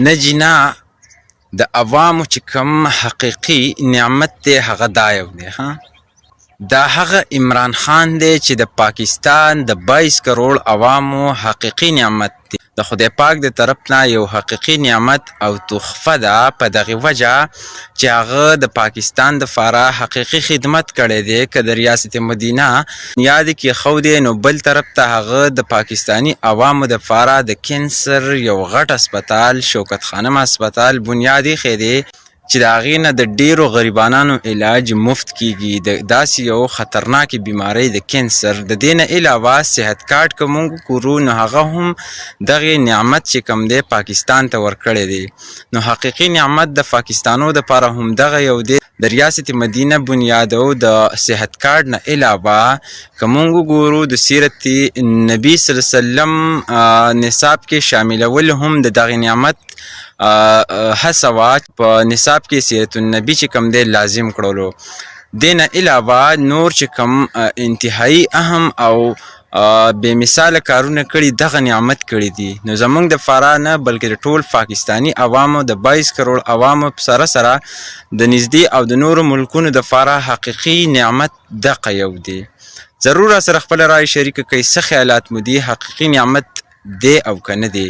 نه جنا د عوامو چې کوم حقیقي نعمت دی هغه دا یو دی دا هغه عمران خان دی چې د پاکستان د 22 کروڑ عوامو حقیقي نعمت دی د خدای پاک د طرف نه یو حقیقي نعمت او تحفه ده په دغه وجه چې هغه د پاکستان د فاره حقیقي خدمت کړی دی که د ریاست مدینه یاد کې خو دی نو بل طرف ته هغه د پاکستانی عوامو د فاره د کینسر یو غټ هسپتال شوکت خانم هسپتال بنیادی خیدی چې د هغې نه د ډیرو غریبانانو علاج مفت کیږي د داسې یو خطرناکې بیمارۍ د کینسر د دې نه علاوه صحت کارت که موږ وګورو نو هغه هم دغې نعمت چې کوم دی پاکستان ته ورکړی دی نو حقیقي نعمت د پاکستانو دپاره هم دغه یو دی د ریاست مدینه بنیادو د صحت کارت نه علاوه که موږ وګورو د سیرت نبی صلی الله علیه وسلم نصاب کې شاملول هم د دغې نعمت هڅه وه په نصاب کې سیرت النبي چې کوم دی لازم کړلو دې نه علاوه نور چې کوم انتهایی اهم او بې مثاله کارونه کړي دغه نعمت کړي دي نو زموږ د فاره نه بلکې د ټول پاکستانی عوامو د 22 کروڑ عوامو سره سره د نږدې او د نورو ملکونو د فاره حقیقي نعمت دغه یو دی ضرور سره خپل رای شریک کړئ څه خیالات مو دي حقیقي نعمت دی او که نه دی